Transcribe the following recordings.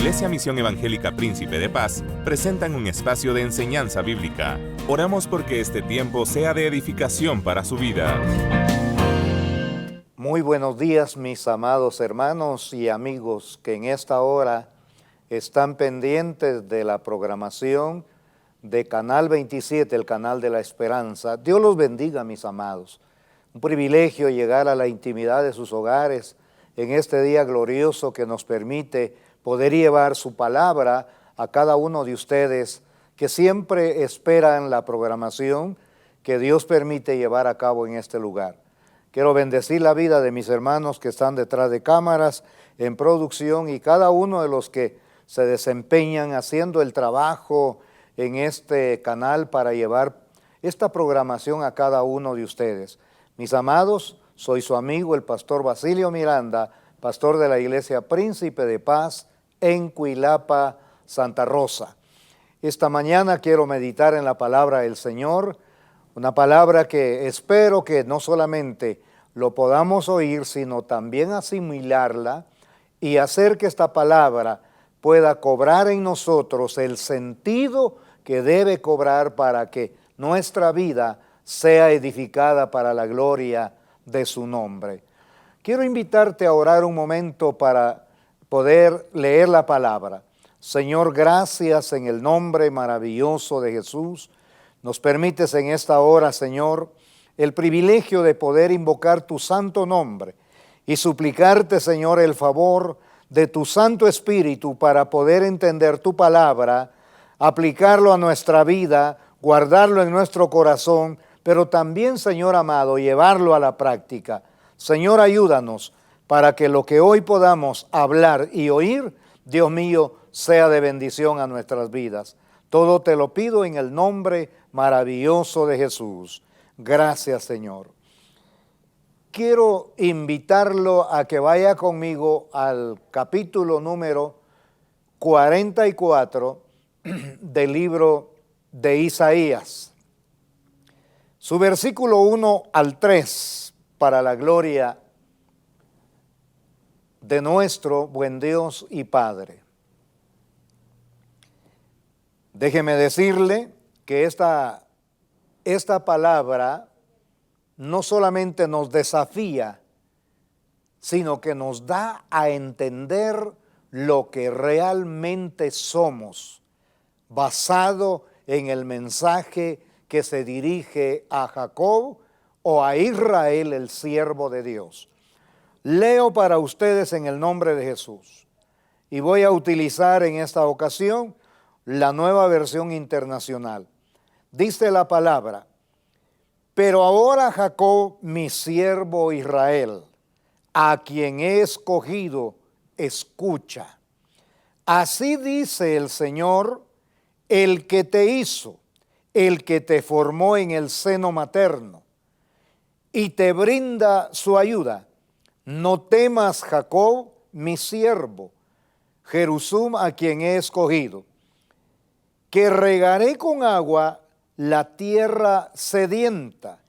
Iglesia Misión Evangélica Príncipe de Paz presentan un espacio de enseñanza bíblica. Oramos porque este tiempo sea de edificación para su vida. Muy buenos días, mis amados hermanos y amigos que en esta hora están pendientes de la programación de Canal 27, el canal de la esperanza. Dios los bendiga, mis amados. Un privilegio llegar a la intimidad de sus hogares en este día glorioso que nos permite poder llevar su palabra a cada uno de ustedes que siempre esperan la programación que Dios permite llevar a cabo en este lugar. Quiero bendecir la vida de mis hermanos que están detrás de cámaras, en producción, y cada uno de los que se desempeñan haciendo el trabajo en este canal para llevar esta programación a cada uno de ustedes. Mis amados, soy su amigo el pastor Basilio Miranda, pastor de la Iglesia Príncipe de Paz en Cuilapa, Santa Rosa. Esta mañana quiero meditar en la palabra del Señor, una palabra que espero que no solamente lo podamos oír, sino también asimilarla y hacer que esta palabra pueda cobrar en nosotros el sentido que debe cobrar para que nuestra vida sea edificada para la gloria de su nombre. Quiero invitarte a orar un momento para poder leer la palabra. Señor, gracias en el nombre maravilloso de Jesús. Nos permites en esta hora, Señor, el privilegio de poder invocar tu santo nombre y suplicarte, Señor, el favor de tu Santo Espíritu para poder entender tu palabra, aplicarlo a nuestra vida, guardarlo en nuestro corazón, pero también, Señor amado, llevarlo a la práctica. Señor, ayúdanos para que lo que hoy podamos hablar y oír, Dios mío, sea de bendición a nuestras vidas. Todo te lo pido en el nombre maravilloso de Jesús. Gracias, Señor. Quiero invitarlo a que vaya conmigo al capítulo número 44 del libro de Isaías. Su versículo 1 al 3, para la gloria de nuestro buen Dios y Padre. Déjeme decirle que esta palabra no solamente nos desafía, sino que nos da a entender lo que realmente somos, basado en el mensaje que se dirige a Jacob o a Israel, el siervo de Dios. Leo para ustedes en el nombre de Jesús y voy a utilizar en esta ocasión la Nueva Versión Internacional. Dice la palabra: pero ahora Jacob, mi siervo Israel, a quien he escogido, escucha. Así dice el Señor, el que te hizo, el que te formó en el seno materno, y te brinda su ayuda. No temas, Jacob, mi siervo, Jerusum, a quien he escogido, que regaré con agua la tierra sedienta,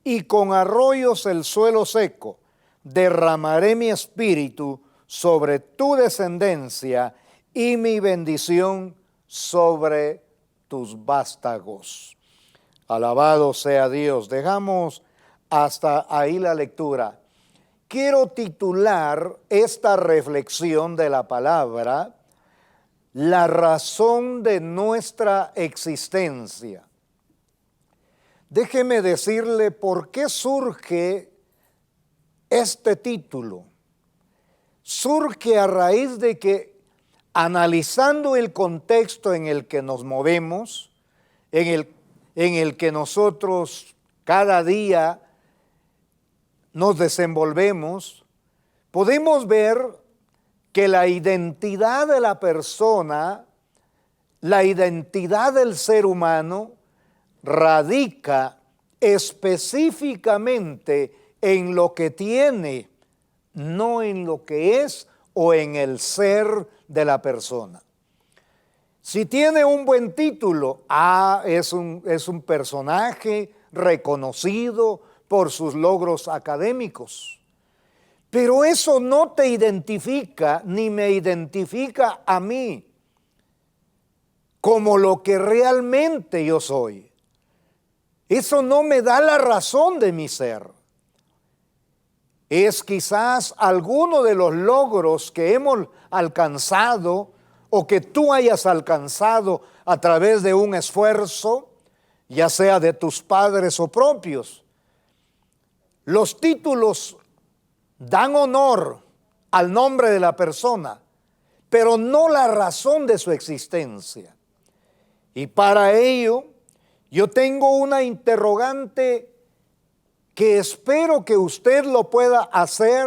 y con arroyos el suelo seco. Derramaré mi espíritu sobre tu descendencia y mi bendición sobre tus vástagos. Alabado sea Dios. Dejamos hasta ahí la lectura. Quiero titular esta reflexión de la palabra: la razón de nuestra existencia. Déjeme decirle por qué surge este título. Surge a raíz de que, analizando el contexto en el que nos movemos, en el que nosotros cada día nos desenvolvemos, podemos ver que la identidad de la persona, la identidad del ser humano, radica específicamente en lo que tiene, no en lo que es o en el ser de la persona. Si tiene un buen título, es un personaje reconocido por sus logros académicos. Pero eso no te identifica ni me identifica a mí como lo que realmente yo soy. Eso no me da la razón de mi ser. Es quizás alguno de los logros que hemos alcanzado o que tú hayas alcanzado a través de un esfuerzo, ya sea de tus padres o propios. Los títulos dan honor al nombre de la persona, pero no la razón de su existencia. Y para ello, yo tengo una interrogante que espero que usted lo pueda hacer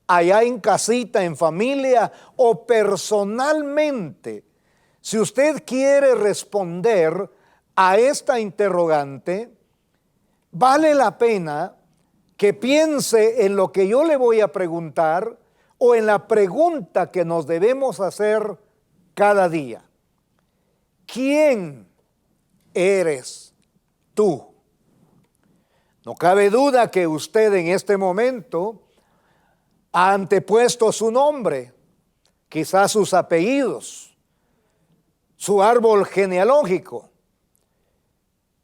allá en casita, en familia o personalmente. Si usted quiere responder a esta interrogante, vale la pena que piense en lo que yo le voy a preguntar o en la pregunta que nos debemos hacer cada día. ¿Quién eres tú? No cabe duda que usted en este momento ha antepuesto su nombre, quizás sus apellidos, su árbol genealógico.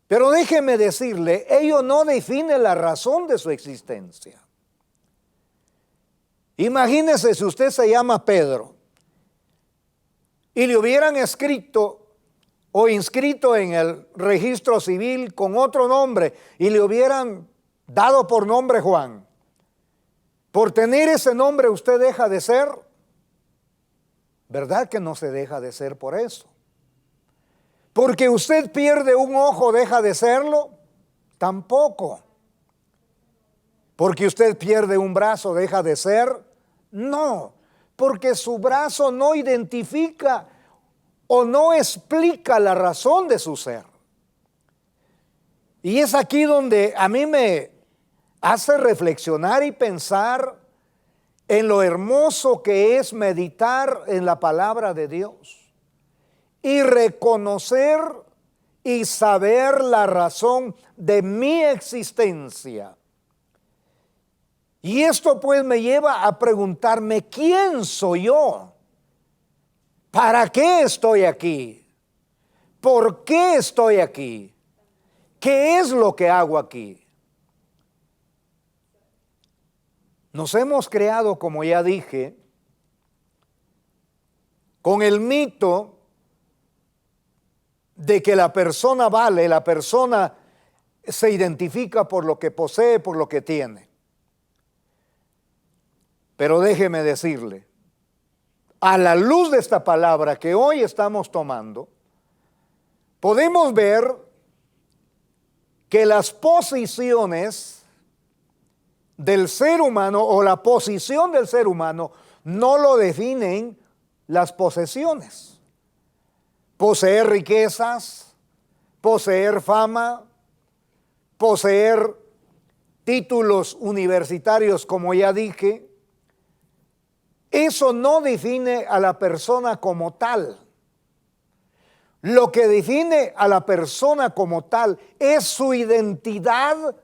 Pero déjeme decirle, ello no define la razón de su existencia. Imagínese si usted se llama Pedro y le hubieran escrito o inscrito en el registro civil con otro nombre y le hubieran dado por nombre Juan. Por tener ese nombre usted deja de ser. ¿Verdad que no se deja de ser por eso? Porque usted pierde un ojo, ¿deja de serlo? Tampoco. Porque usted pierde un brazo, ¿deja de ser? No, porque su brazo no identifica o no explica la razón de su ser. Y es aquí donde a mí me hace reflexionar y pensar en lo hermoso que es meditar en la palabra de Dios y reconocer y saber la razón de mi existencia. Y esto pues me lleva a preguntarme, ¿quién soy yo? ¿Para qué estoy aquí? ¿Por qué estoy aquí? ¿Qué es lo que hago aquí? Nos hemos creado, como ya dije, con el mito de que la persona vale, la persona se identifica por lo que posee, por lo que tiene. Pero déjeme decirle, a la luz de esta palabra que hoy estamos tomando, podemos ver que las posiciones del ser humano o la posición del ser humano no lo definen las posesiones. Poseer riquezas, poseer fama, poseer títulos universitarios, como ya dije, eso no define a la persona como tal. Lo que define a la persona como tal es su identidad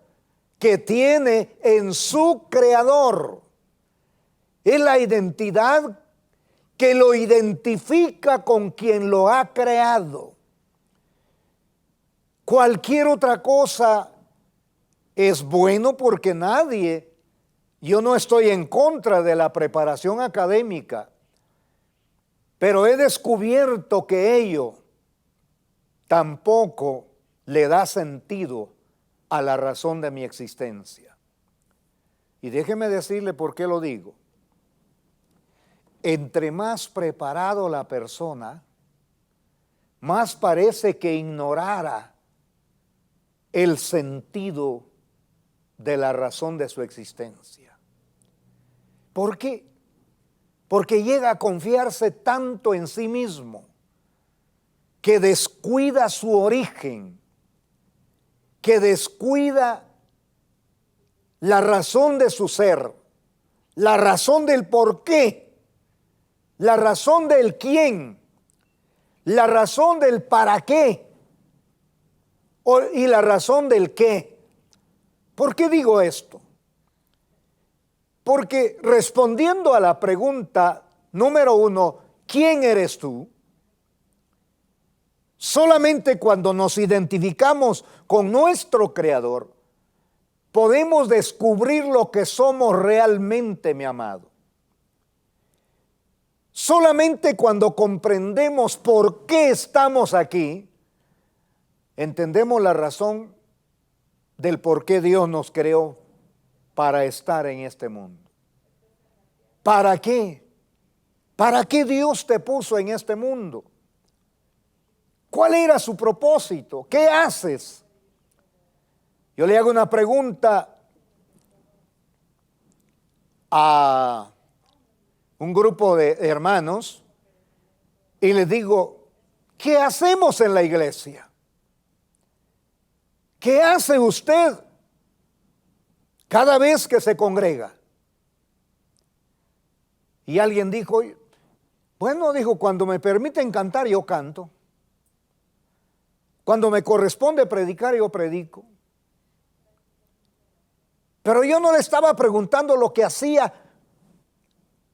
que tiene en su creador. Es la identidad que lo identifica con quien lo ha creado. Cualquier otra cosa es bueno porque yo no estoy en contra de la preparación académica, pero he descubierto que ello tampoco le da sentido a la razón de mi existencia. Y déjeme decirle por qué lo digo. Entre más preparado la persona, más parece que ignorara el sentido de la razón de su existencia. ¿Por qué? Porque llega a confiarse tanto en sí mismo que descuida su origen, que descuida la razón de su ser, la razón del por qué, la razón del quién, la razón del para qué y la razón del qué. ¿Por qué digo esto? Porque respondiendo a la pregunta número 1, ¿quién eres tú? Solamente cuando nos identificamos con nuestro Creador, podemos descubrir lo que somos realmente, mi amado. Solamente cuando comprendemos por qué estamos aquí, entendemos la razón del por qué Dios nos creó para estar en este mundo. ¿Para qué? ¿Para qué Dios te puso en este mundo? ¿Cuál era su propósito? ¿Qué haces? Yo le hago una pregunta a un grupo de hermanos y les digo, ¿qué hacemos en la iglesia? ¿Qué hace usted cada vez que se congrega? Y alguien dijo, bueno, dijo, cuando me permiten cantar, yo canto. Cuando me corresponde predicar, yo predico. Pero yo no le estaba preguntando lo que hacía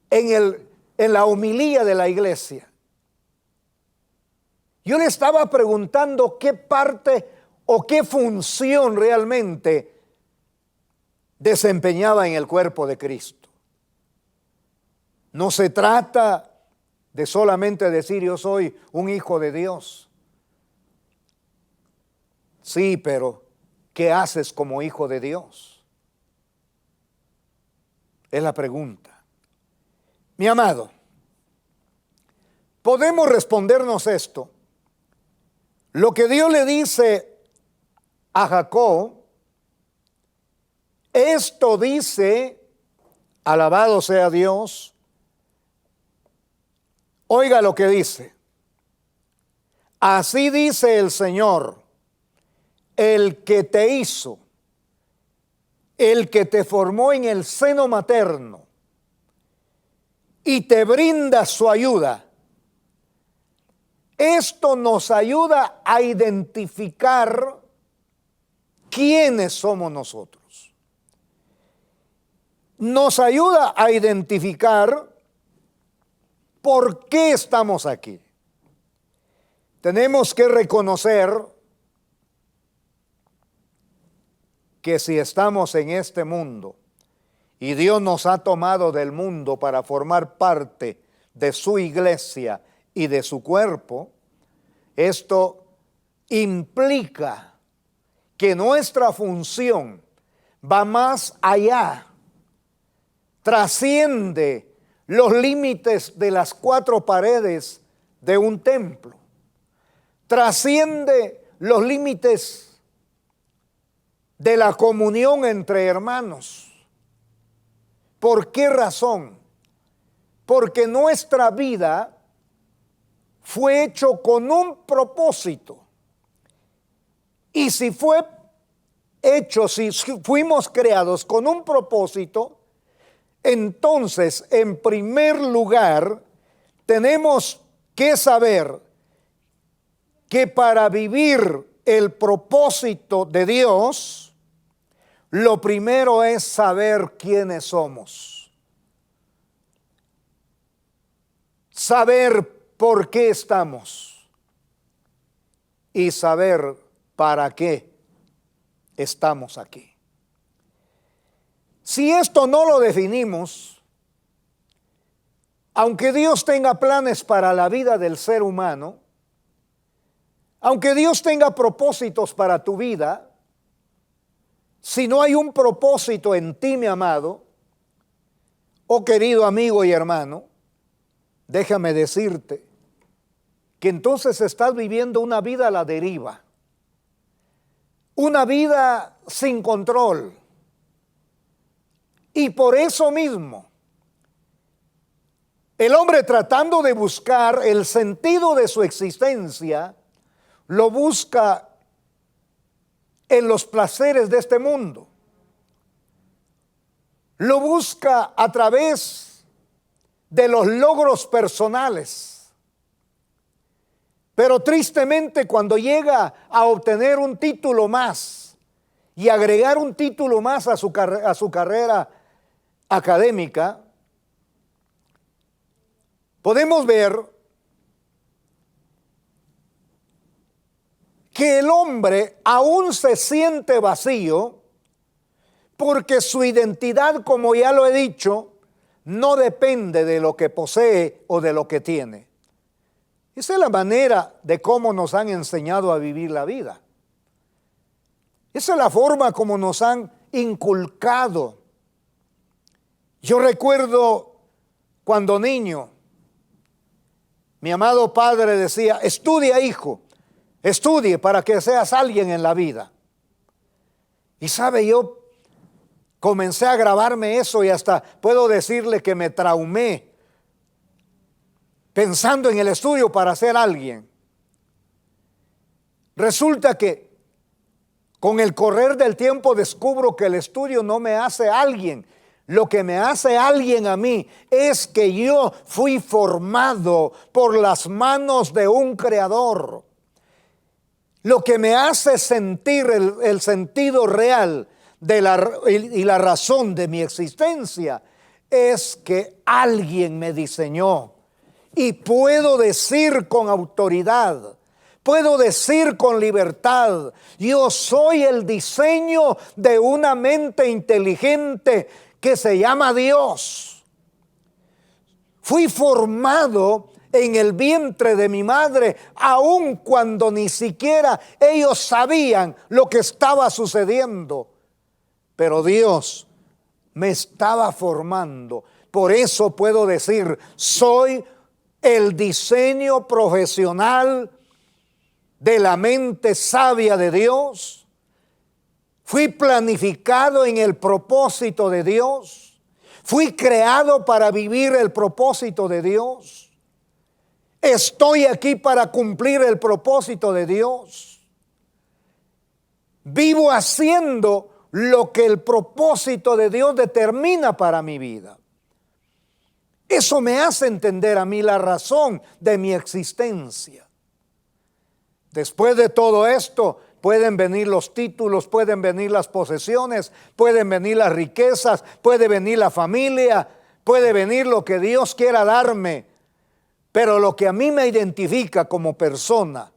en la homilía de la iglesia. Yo le estaba preguntando qué parte o qué función realmente desempeñaba en el cuerpo de Cristo. No se trata de solamente decir yo soy un hijo de Dios. Sí, pero ¿qué haces como hijo de Dios? Es la pregunta. Mi amado, podemos respondernos esto. Lo que Dios le dice a Jacob, esto dice, alabado sea Dios. Oiga lo que dice. Así dice el Señor, el que te hizo, el que te formó en el seno materno y te brinda su ayuda. Esto nos ayuda a identificar quiénes somos nosotros. Nos ayuda a identificar por qué estamos aquí. Tenemos que reconocer que si estamos en este mundo y Dios nos ha tomado del mundo para formar parte de su iglesia y de su cuerpo, esto implica que nuestra función va más allá, trasciende los límites de las 4 paredes de un templo, trasciende los límites de la comunión entre hermanos. ¿Por qué razón? Porque nuestra vida fue hecho con un propósito. Y si fue hecho, si fuimos creados con un propósito, entonces, en primer lugar, tenemos que saber que para vivir el propósito de Dios, lo primero es saber quiénes somos. Saber por qué estamos y saber para qué estamos aquí. Si esto no lo definimos, aunque Dios tenga planes para la vida del ser humano, aunque Dios tenga propósitos para tu vida, si no hay un propósito en ti, mi amado, oh querido amigo y hermano, déjame decirte que entonces estás viviendo una vida a la deriva, una vida sin control. Y por eso mismo, el hombre tratando de buscar el sentido de su existencia, lo busca en los placeres de este mundo. Lo busca a través de los logros personales. Pero tristemente, cuando llega a obtener un título más y agregar un título más a su carrera académica, podemos ver que el hombre aún se siente vacío porque su identidad, como ya lo he dicho, no depende de lo que posee o de lo que tiene. Esa es la manera de cómo nos han enseñado a vivir la vida. Esa es la forma como nos han inculcado. Yo recuerdo cuando niño, mi amado padre decía: estudia, hijo, estudie para que seas alguien en la vida. Y sabe, yo comencé a grabarme eso y hasta puedo decirle que me traumé pensando en el estudio para ser alguien. Resulta que con el correr del tiempo descubro que el estudio no me hace alguien. Lo que me hace alguien a mí es que yo fui formado por las manos de un creador. Lo que me hace sentir el sentido real y la razón de mi existencia es que alguien me diseñó. Y puedo decir con autoridad, puedo decir con libertad: yo soy el diseño de una mente inteligente que se llama Dios. Fui formado en el vientre de mi madre, aun cuando ni siquiera ellos sabían lo que estaba sucediendo. Pero Dios me estaba formando. Por eso puedo decir: soy el diseño profesional de la mente sabia de Dios. Fui planificado en el propósito de Dios. Fui creado para vivir el propósito de Dios. Estoy aquí para cumplir el propósito de Dios. Vivo haciendo lo que el propósito de Dios determina para mi vida. Eso me hace entender a mí la razón de mi existencia. Después de todo esto, pueden venir los títulos, pueden venir las posesiones, pueden venir las riquezas, puede venir la familia, puede venir lo que Dios quiera darme. Pero lo que a mí me identifica como persona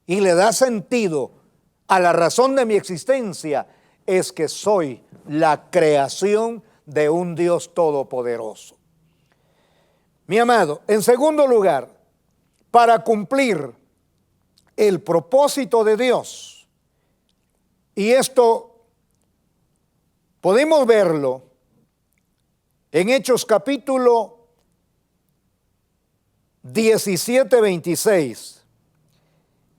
y le da sentido a la razón de mi existencia es que soy la creación de un Dios todopoderoso. Mi amado, en segundo lugar, para cumplir el propósito de Dios, y esto podemos verlo en Hechos capítulo 17, 26.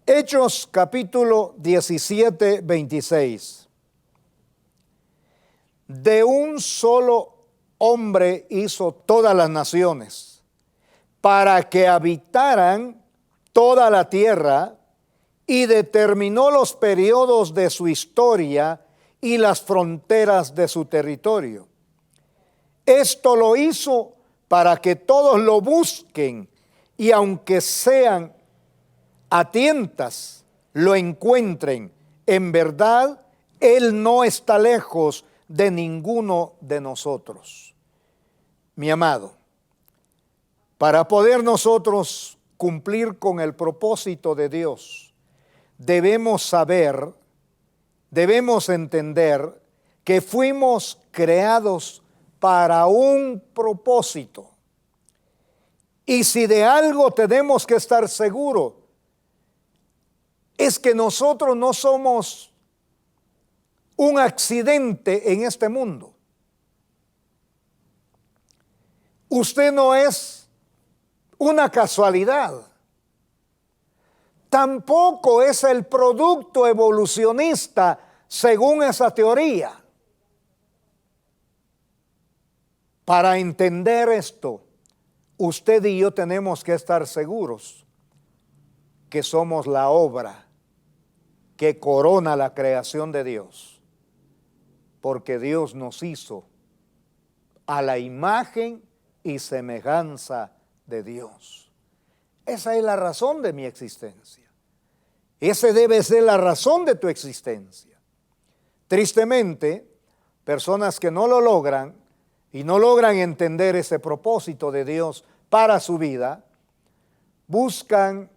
Hechos capítulo 17, 26. De un solo hombre hizo todas las naciones, para que habitaran toda la tierra, y determinó los periodos de su historia y las fronteras de su territorio. Esto lo hizo para que todos lo busquen, y aunque sean a tientas, lo encuentren. En verdad, Él no está lejos de ninguno de nosotros. Mi amado, para poder nosotros cumplir con el propósito de Dios, debemos saber, debemos entender que fuimos creados para un propósito. Y si de algo tenemos que estar seguros, es que nosotros no somos un accidente en este mundo. Usted no es una casualidad. Tampoco es el producto evolucionista según esa teoría. Para entender esto, usted y yo tenemos que estar seguros que somos la obra que corona la creación de Dios, porque Dios nos hizo a la imagen y semejanza de Dios. Esa es la razón de mi existencia. Esa debe ser la razón de tu existencia. Tristemente, personas que no lo logran y no logran entender ese propósito de Dios para su vida, buscan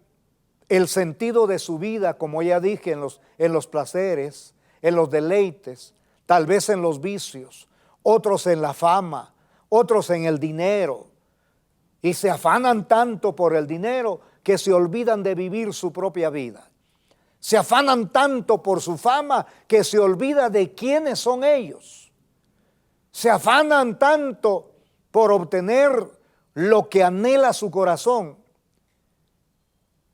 el sentido de su vida, como ya dije, en los placeres, en los deleites, tal vez en los vicios, otros en la fama, otros en el dinero, y se afanan tanto por el dinero que se olvidan de vivir su propia vida. Se afanan tanto por su fama que se olvida de quiénes son ellos. Se afanan tanto por obtener lo que anhela su corazón,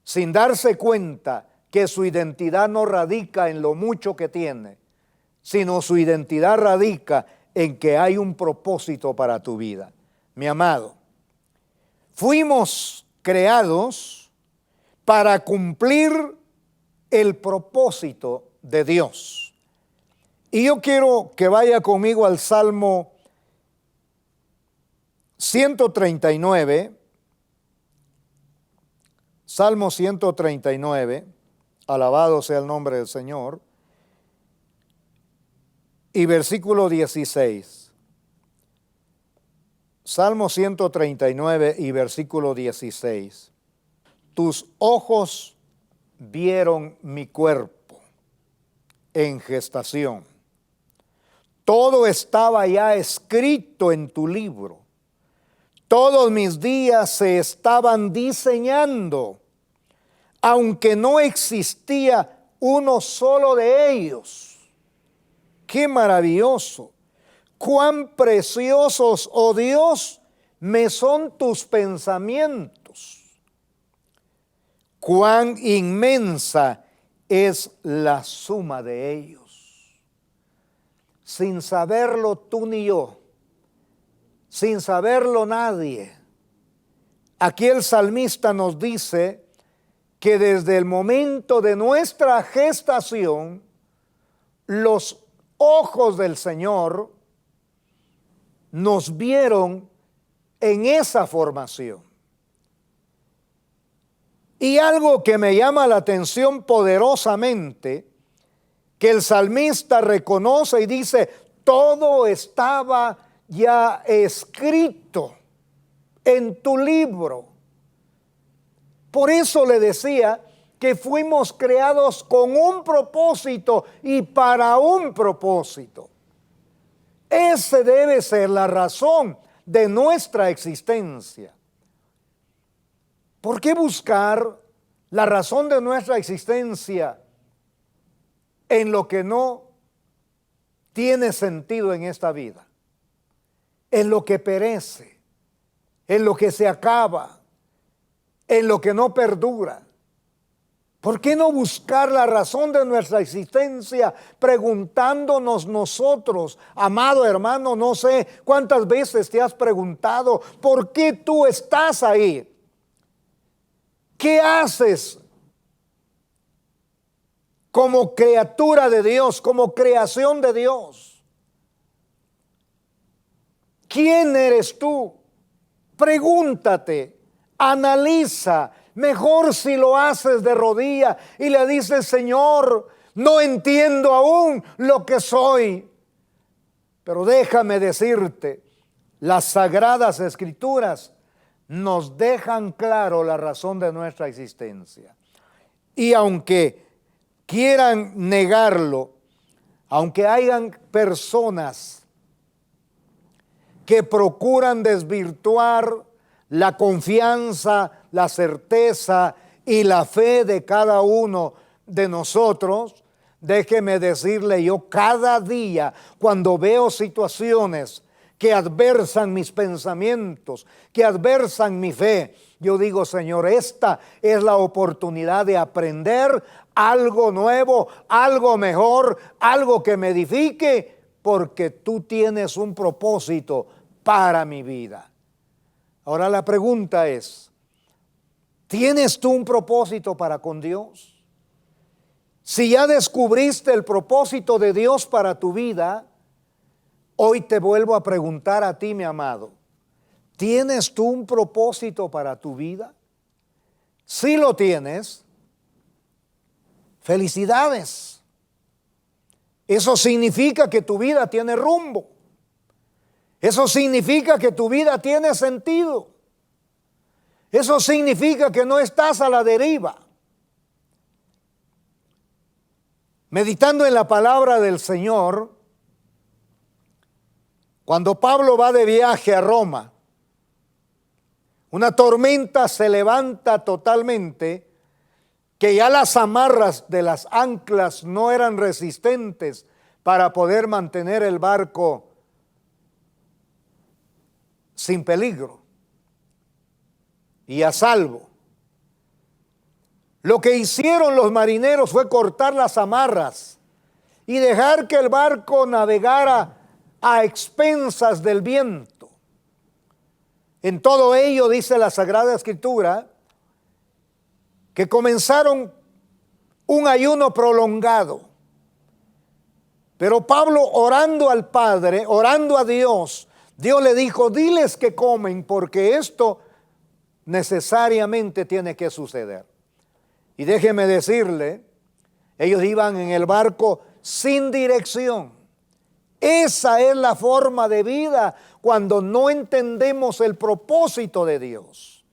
sin darse cuenta que su identidad no radica en lo mucho que tiene, sino su identidad radica en que hay un propósito para tu vida. Mi amado, fuimos creados para cumplir el propósito de Dios. Y yo quiero que vaya conmigo al Salmo 139, Salmo 139, alabado sea el nombre del Señor, y versículo 16. Salmo 139 y versículo 16. Tus ojos vieron mi cuerpo en gestación. Todo estaba ya escrito en tu libro. Todos mis días se estaban diseñando, aunque no existía uno solo de ellos. ¡Qué maravilloso! ¡Cuán preciosos, oh Dios, me son tus pensamientos! ¡Cuán inmensa es la suma de ellos! Sin saberlo tú ni yo, sin saberlo nadie. Aquí el salmista nos dice que desde el momento de nuestra gestación, los ojos del Señor nos vieron en esa formación. Y algo que me llama la atención poderosamente, que el salmista reconoce y dice, todo estaba ya escrito en tu libro. Por eso le decía que fuimos creados con un propósito y para un propósito. Esa debe ser la razón de nuestra existencia. ¿Por qué buscar la razón de nuestra existencia en lo que no tiene sentido en esta vida? En lo que perece, en lo que se acaba, en lo que no perdura. ¿Por qué no buscar la razón de nuestra existencia preguntándonos nosotros? Amado hermano, no sé cuántas veces te has preguntado, ¿por qué tú estás ahí? ¿Qué haces como criatura de Dios, como creación de Dios? ¿Quién eres tú? Pregúntate, analiza. Mejor si lo haces de rodilla y le dices, Señor, no entiendo aún lo que soy. Pero déjame decirte, las Sagradas Escrituras nos dejan claro la razón de nuestra existencia. Y aunque quieran negarlo, aunque hayan personas que procuran desvirtuar la confianza, la certeza y la fe de cada uno de nosotros, déjeme decirle, yo cada día cuando veo situaciones que adversan mis pensamientos, que adversan mi fe, yo digo, Señor, esta es la oportunidad de aprender algo nuevo, algo mejor, algo que me edifique, porque tú tienes un propósito para mi vida. Ahora la pregunta es, ¿tienes tú un propósito para con Dios? Si ya descubriste el propósito de Dios para tu vida, hoy te vuelvo a preguntar a ti, mi amado, ¿tienes tú un propósito para tu vida? Si lo tienes, felicidades. Eso significa que tu vida tiene rumbo. Eso significa que tu vida tiene sentido. Eso significa que no estás a la deriva. Meditando en la palabra del Señor, cuando Pablo va de viaje a Roma, una tormenta se levanta totalmente, que ya las amarras de las anclas no eran resistentes para poder mantener el barco sin peligro y a salvo. Lo que hicieron los marineros fue cortar las amarras y dejar que el barco navegara a expensas del viento. En todo ello, dice la Sagrada Escritura, que comenzaron un ayuno prolongado. Pero Pablo, orando al Padre, orando a Dios, Dios le dijo: diles que comen, porque esto necesariamente tiene que suceder. Y déjeme decirle, ellos iban en el barco sin dirección. Esa es la forma de vida cuando no entendemos el propósito de Dios.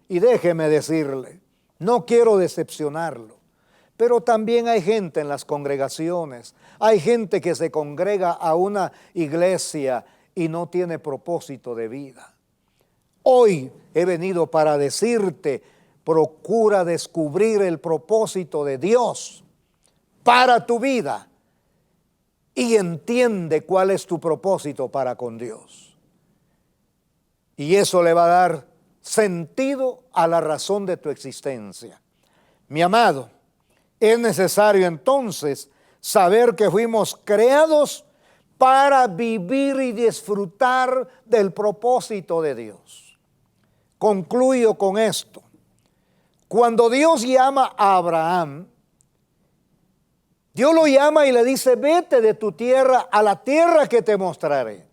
Y déjeme decirle, no quiero decepcionarlo, pero también hay gente en las congregaciones, hay gente que se congrega a una iglesia y no tiene propósito de vida. Hoy he venido para decirte: procura descubrir el propósito de Dios para tu vida y entiende cuál es tu propósito para con Dios. Y eso le va a dar sentido a la razón de tu existencia. Mi amado, es necesario entonces saber que fuimos creados para vivir y disfrutar del propósito de Dios. Concluyo con esto. Cuando Dios llama a Abraham, Dios lo llama y le dice: vete de tu tierra a la tierra que te mostraré.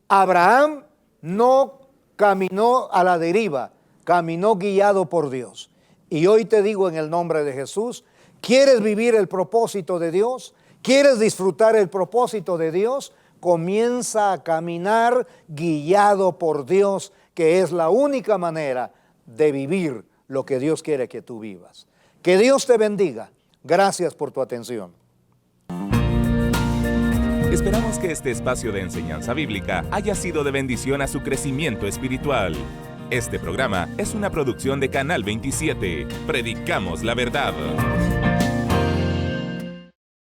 Abraham no caminó a la deriva, caminó guiado por Dios. Y hoy te digo en el nombre de Jesús: ¿quieres vivir el propósito de Dios? ¿Quieres disfrutar el propósito de Dios? Comienza a caminar guiado por Dios, que es la única manera de vivir lo que Dios quiere que tú vivas. Que Dios te bendiga. Gracias por tu atención. Esperamos que este espacio de enseñanza bíblica haya sido de bendición a su crecimiento espiritual. Este programa es una producción de Canal 27. Predicamos la verdad.